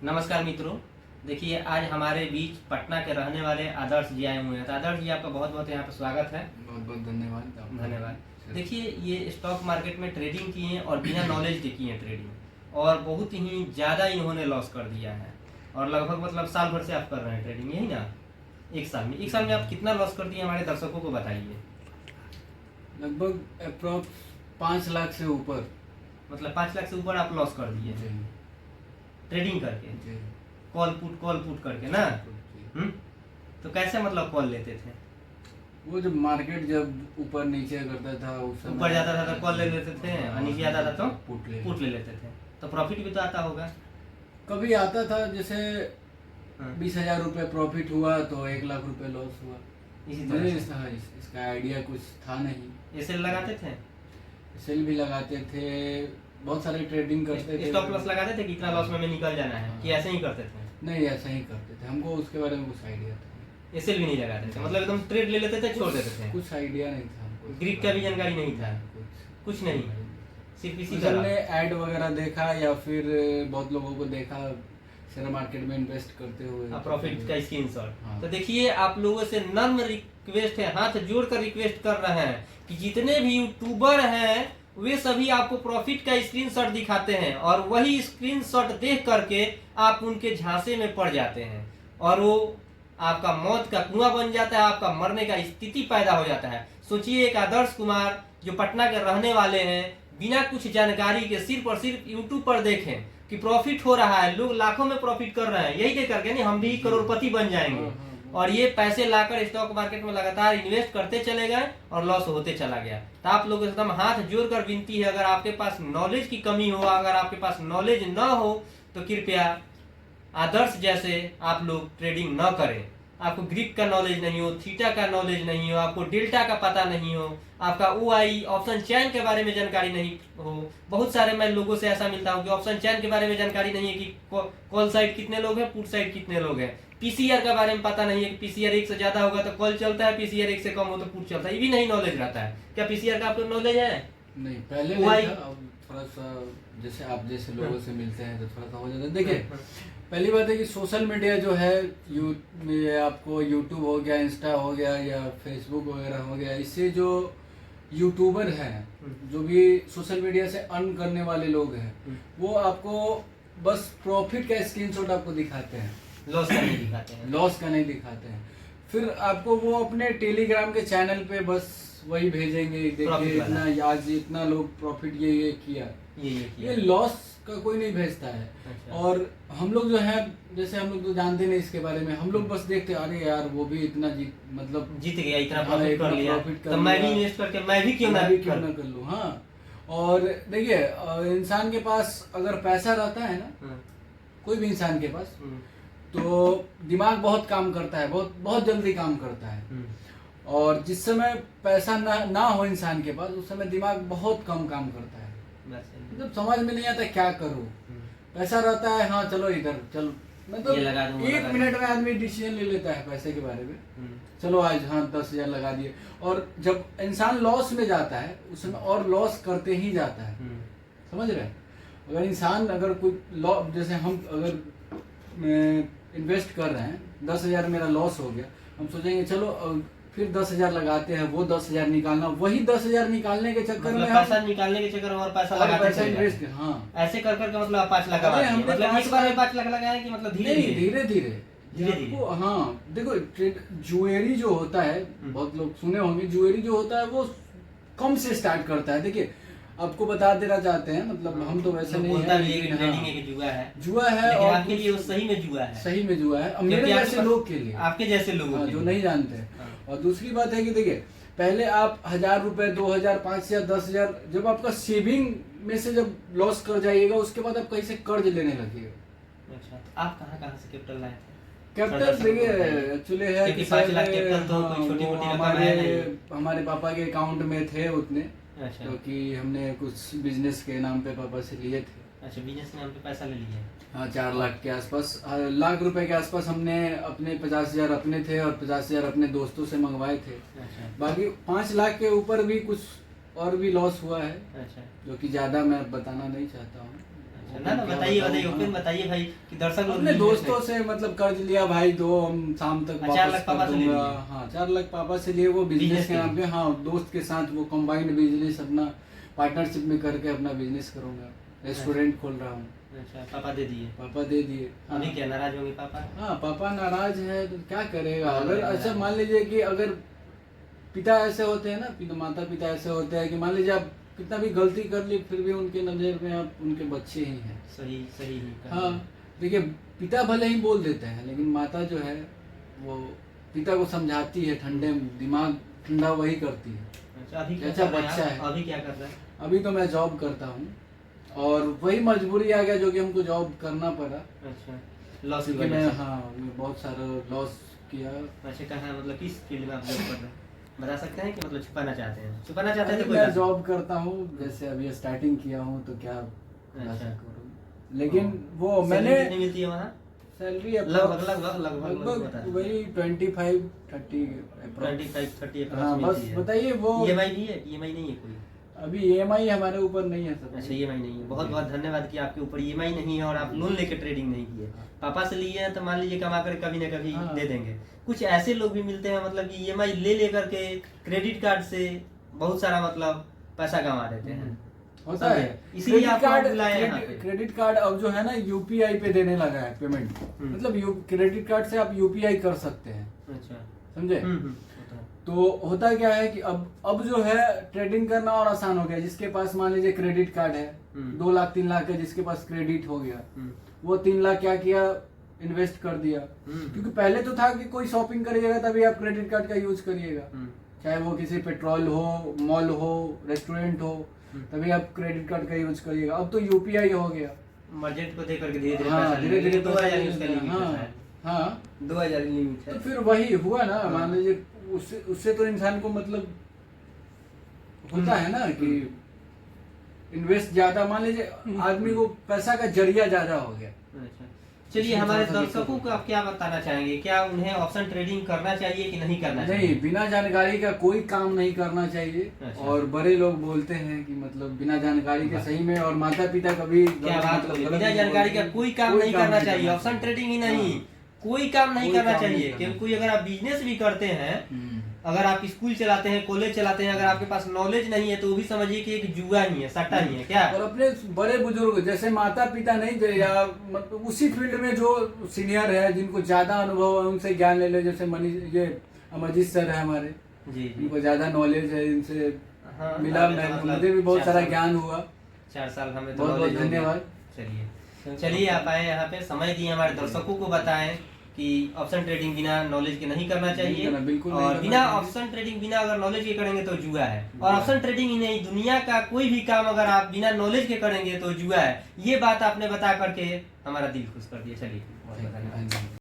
नमस्कार मित्रों। देखिए आज हमारे बीच पटना के रहने वाले आदर्श जी आए हुए हैं। तो आदर्श जी आपका बहुत बहुत यहाँ पर स्वागत है। बहुत बहुत धन्यवाद। धन्यवाद। देखिए ये स्टॉक मार्केट में ट्रेडिंग की है और बिना नॉलेज के की है ट्रेडिंग, और बहुत ही ज़्यादा इन्होंने लॉस कर दिया है। और लगभग मतलब साल भर से आप कर रहे हैं ट्रेडिंग, यही ना? एक साल में आप कितना लॉस कर दिए हमारे दर्शकों को बताइए। लगभग अप्रॉक्स 5 लाख से ऊपर। मतलब 5 लाख से ऊपर आप लॉस कर दिए ट्रेडिंग करके, कॉल पुट करके ना। तो कैसे मतलब कॉल लेते थे? वो जब मार्केट जब ऊपर नीचे करता था, उस समय ऊपर जाता था तो कॉल ले लेते थे, और नीचे आता था तो पुट ले लेते थे। तो प्रॉफिट भी तो आता होगा। कभी आता था जैसे 20,000 रुपये प्रॉफिट हुआ तो 1 लाख रुपए लॉस हुआ। इसी मुझे तरह इसका आइडिया कुछ था नहीं। ऐसे लगाते थे, सेल भी लगाते थे, बहुत सारे ट्रेडिंग करते थे। स्टॉप लॉस लगाते थे कि इतना लॉस में हमें निकल जाना है, कि ऐसे ही करते थे? नहीं, ऐसा ही करते थे। हमको उसके बारे में कुछ आइडिया था। ऐसे भी नहीं लगाते थे, मतलब एकदम ट्रेड ले लेते थे, छोड़ देते थे। कुछ आइडिया नहीं था हमको, ग्रीक का भी जानकारी नहीं था, कुछ नहीं, सिर्फ इसी तरह हमने ऐड वगैरह देखा या फिर बहुत लोगों को देखा शेयर मार्केट में इन्वेस्ट करते हुए, प्रॉफिट का स्क्रीनशॉट। हाँ। तो देखिए आप लोगों से नम्र रिक्वेस्ट है, हाथ जोड़कर रिक्वेस्ट कर रहे हैं कि जितने भी यूट्यूबर हैं वे सभी आपको प्रॉफिट का स्क्रीनशॉट दिखाते हैं, और वही स्क्रीनशॉट देख करके आप उनके झांसे में पड़ जाते हैं, और वो आपका मौत का कुआं बन जाता है, आपका मरने का स्थिति पैदा हो जाता है। सोचिए एक आदर्श कुमार जो पटना के रहने वाले हैं, बिना कुछ जानकारी के सिर्फ और सिर्फ यूट्यूब पर देखें कि प्रॉफिट हो रहा है, लोग लाखों में प्रॉफिट कर रहे हैं, यही देख करके नहीं हम भी करोड़पति बन जाएंगे। और ये पैसे लाकर स्टॉक मार्केट में लगातार इन्वेस्ट करते चले गए और लॉस होते चला गया। तो आप लोग एकदम हाथ जोड़कर विनती है, अगर आपके पास नॉलेज की कमी हो, अगर आपके पास नॉलेज न हो तो कृपया आदर्श जैसे आप लोग ट्रेडिंग न करें। आपको ग्रीक का नॉलेज नहीं हो, थीटा का नॉलेज नहीं हो, आपको डेल्टा का पता नहीं हो, आपका OI ऑप्शन चैन के बारे में जानकारी नहीं हो। बहुत सारे मैं लोगों से ऐसा मिलता हूँ कि ऑप्शन चैन के बारे में जानकारी नहीं है कि कॉल साइड कितने लोग हैं, पुट साइड कितने लोग हैं। PCR के बारे में पता नहीं है कि PCR 1 से ज्यादा होगा तो कॉल चलता है, PCR 1 से कम हो तो पुट चलता है, ये भी नहीं नॉलेज रहता है। क्या PCR का आपको नॉलेज है? नहीं, पहले नहीं था, अब थोड़ा सा जैसे आप जैसे लोगों से मिलते हैं तो थोड़ा सा हो जाता है। देखिए पहली बात है कि सोशल मीडिया जो है, आपको यूट्यूब हो गया, इंस्टा हो गया या फेसबुक वगैरह हो गया, इससे जो यूट्यूबर हैं, जो भी सोशल मीडिया से अर्न करने वाले लोग हैं, वो आपको बस प्रॉफिट का स्क्रीनशॉट आपको दिखाते हैं, लॉस का नहीं दिखाते हैं। लॉस का नहीं दिखाते हैं। फिर आपको वो अपने टेलीग्राम के चैनल पे बस वही भेजेंगे, देखिए इतना आज इतना लोग प्रॉफिट ये किया, ये लॉस का कोई नहीं भेजता है। अच्छा। और हम लोग जो है, जैसे हम लोग तो जानते नहीं इसके बारे में, हम लोग बस देखते अरे यार वो भी इतना जीत गया, इतना प्रॉफिट कर लिया, तो मैं भी इन्वेस्ट करके मैं भी क्यों ना कर लूं। हाँ, और देखिए इंसान के पास अगर पैसा रहता है ना, कोई भी इंसान के पास, तो दिमाग बहुत काम करता है, बहुत बहुत जल्दी काम करता है। और जिस समय पैसा ना हो इंसान के पास, उस समय दिमाग बहुत कम काम करता है, मतलब समझ में नहीं आता क्या करूं। पैसा रहता है, हाँ चलो इधर चलो, मतलब 1 मिनट में आदमी डिसीजन ले लेता है पैसे के बारे में। चलो आज हाँ 10,000 लगा दिए, और जब इंसान लॉस में जाता है उस समय और लॉस करते ही जाता है। समझ रहे हैं? अगर इंसान अगर कुछ जैसे हम अगर इन्वेस्ट कर रहे हैं, 10,000 मेरा लॉस हो गया, हम सोचेंगे चलो फिर 10,000 लगाते हैं, वो 10,000 निकालना, वही 10,000 निकालने के चक्कर में पैसा निकालने के चक्कर में और पैसा लगाते इन्वेस्ट। हाँ, ऐसे कर करके मतलब 5 लाख लगा दिए, मतलब एक बार में 5 लाख लगाए कि मतलब धीरे धीरे। हाँ देखो, ज्वेलरी जो होता है, बहुत लोग सुने होंगे, ज्वेलरी जो होता है वो कम से स्टार्ट करता है। देखिए आपको बता देना चाहते हैं, मतलब हम तो वैसे नहीं है, जुआ है, और आपके लिए सही में जुआ है, सही में जुआ है मेरे जैसे लोग के लिए, आपके जैसे लोगों जो नहीं जानते। और दूसरी बात है कि देखिए पहले आप 1,000 रुपए, 2,000, 5,000, 10,000 जब आपका सेविंग में से जब लॉस कर जाइएगा, उसके बाद आप कहीं से कर्ज लेने लगेगा। अच्छा, तो आप कहाँ से कैपिटल लाए थे? कैपिटल देखिए एक्चुअली है कि 5 लाख कैपिटल तो कोई छोटी-मोटी रकम है नहीं। हमारे पापा के अकाउंट में थे उतने, अच्छा, क्योंकि हमने कुछ बिजनेस के नाम पे पापा से लिए थे। अच्छा, बिजनेस के नाम पे पैसा ले लिया। हाँ, 4 लाख के आसपास, लाख रुपए के आसपास हमने अपने 50,000 अपने थे और 50,000 अपने दोस्तों से मंगवाए थे। अच्छा। बाकी 5 लाख के ऊपर भी कुछ और भी लॉस हुआ है। अच्छा। जो कि ज्यादा मैं बताना नहीं चाहता हूँ। ना ना बताइए बताइए ओपन बताइए भाई कि दर्शक लोग अपने दोस्तों से मतलब कर्ज लिया भाई, दो हम शाम तक 4 लाख वापस पापा कर से ले दूंगा। लिए। हाँ 4 लाख पापा से लिए, वो बिजनेस बिजनेस के के नाम पे। हाँ दोस्त के साथ वो कंबाइंड बिजनेस अपना पार्टनरशिप में करके अपना बिजनेस करूंगा, रेस्टोरेंट खोल रहा हूँ। अच्छा पापा दे दिए। पापा दे दिए। अभी क्या नाराज होंगे पापा? हाँ पापा नाराज है तो क्या करेगा। हाँ, अगर नाराज अच्छा है। मान लीजिए कि अगर पिता ऐसे होते हैं ना, माता पिता ऐसे होते हैं कि मान लीजिए आप कितना भी गलती कर ली फिर भी उनके नजर में आप उनके बच्चे ही हैं। सही सही ही कहा। हाँ देखिए पिता भले ही बोल देते हैं लेकिन माता जो है वो पिता को समझाती है, ठंडे दिमाग ठंडा वही करती है। अच्छा अभी क्या अच्छा कर रहे हैं बच्चा आप? है। अभी क्या कर रहे हैं? अभी तो मैं जॉब करता हूँ और वही मजबूरी आ गया जो कि हमको जॉब करना पड़ा, अच्छा लॉस की क्योंकि वजह मैं से। मैं बहुत सारा लॉस किया। अच्छा कहाँ मतलब किस फील्ड में आप जॉब कर रहे हैं? बता सकते हैं कि मतलब छुपाना चाहते हैं? छुपाना चाहते हैं तो अभी कोई मैं बात नहीं। जॉब करता हूँ, जैसे अभी स्टार्टिंग किया हूँ तो क्या अच्छा। करूँ, लेकिन वो सैलरी मैंने कितनी मिलती है वहाँ? सैलरी लगभग वही 25-30 25-30 हाँ बस मिलती है। बताइए वो EMI भी है? EMI नहीं है कोई? अभी EMI हमारे ऊपर नहीं है सर। अच्छा EMI नहीं है। बहुत बहुत धन्यवाद कि आपके ऊपर EMI नहीं है और आप लोन लेके ट्रेडिंग नहीं किए। पापा से लिए हैं तो मान लीजिए कमा कर कभी ना कभी हाँ। दे देंगे। कुछ ऐसे लोग भी मिलते हैं मतलब कि EMI ले लेकर के क्रेडिट कार्ड से बहुत सारा मतलब पैसा कमा देते हैं। होता है। इसीलिए क्रेडिट आपको कार्ड बुलाया यहाँ पे। क्रेडिट कार्ड अब जो है ना UPI पे देने लगा है पेमेंट। मतलब क्रेडिट कार्ड से आप UPI कर सकते हैं, अच्छा समझे। होता है। तो होता क्या है कि अब जो है ट्रेडिंग करना और आसान हो गया। जिसके पास मान लीजिए क्रेडिट कार्ड है 2 लाख 3 लाख का, जिसके पास क्रेडिट हो गया वो 3 लाख क्या किया, इन्वेस्ट कर दिया। क्योंकि पहले तो था कि कोई शॉपिंग करिएगा तभी आप क्रेडिट कार्ड का यूज करिएगा, चाहे वो किसी पेट्रोल हो, मॉल हो, रेस्टोरेंट हो, तभी आप क्रेडिट कार्ड का यूज करिएगा। अब तो UPI हो गया। मर्जेंट को दे करके धीरे धीरे हाँ धीरे धीरे 2000 उसका लिमिट हाँ है। हाँ 2000 लिमिट तो है। फिर वही हुआ ना। मान लीजिए उससे तो इंसान को मतलब होता है ना कि इन्वेस्ट ज्यादा, मान लीजिए आदमी को पैसा का जरिया ज्यादा हो गया। अच्छा चलिए हमारे दर्शकों को आप क्या बताना चाहेंगे? क्या उन्हें ऑप्शन ट्रेडिंग करना चाहिए कि नहीं करना चाहिए? नहीं, बिना जानकारी का कोई काम नहीं करना चाहिए। अच्छा। और बड़े लोग बोलते हैं कि मतलब बिना जानकारी के सही में, और माता पिता कभी क्या बात मतलब बोली, गलत बिना नहीं जानकारी का बोलते। कोई काम नहीं करना चाहिए। ऑप्शन ट्रेडिंग ही नहीं, हाँ। कोई काम नहीं कोई करना काम नहीं चाहिए। करना क्योंकि कोई अगर आप बिजनेस भी करते हैं, हम्म। अगर आप स्कूल चलाते हैं, कॉलेज चलाते हैं, अगर आपके पास नॉलेज नहीं है तो वो भी समझिए कि एक जुआ ही है, सट्टा ही है। क्या और अपने बड़े बुजुर्ग जैसे माता पिता नहीं थे या मतलब उसी फील्ड में जो सीनियर है, जिनको ज्यादा अनुभव है, उनसे ज्ञान ले लो। जैसे ये अमरजीत सर है हमारे, जी जी इनको ज्यादा नॉलेज है, इनसे हाँ, मिला हमें तो मैं, मतलब मुझे भी बहुत 4 सारा साल ज्ञान हुआ। 4 साल हमें तो बहुत बहुत knowledge हो गया। धन्यवाद। चलिए आप आए यहाँ पे, समय दिए, हमारे दर्शकों को बताएं कि ऑप्शन ट्रेडिंग बिना नॉलेज के नहीं करना चाहिए। बिल्कुल नहीं और करना बिना चाहिए। ऑप्शन ट्रेडिंग बिना अगर नॉलेज के करेंगे तो जुआ है। और ऑप्शन ट्रेडिंग ही नहीं, दुनिया का कोई भी काम अगर आप बिना नॉलेज के करेंगे तो जुआ है। ये बात आपने बता करके हमारा दिल खुश कर दिया। चलिए बहुत बहुत धन्यवाद।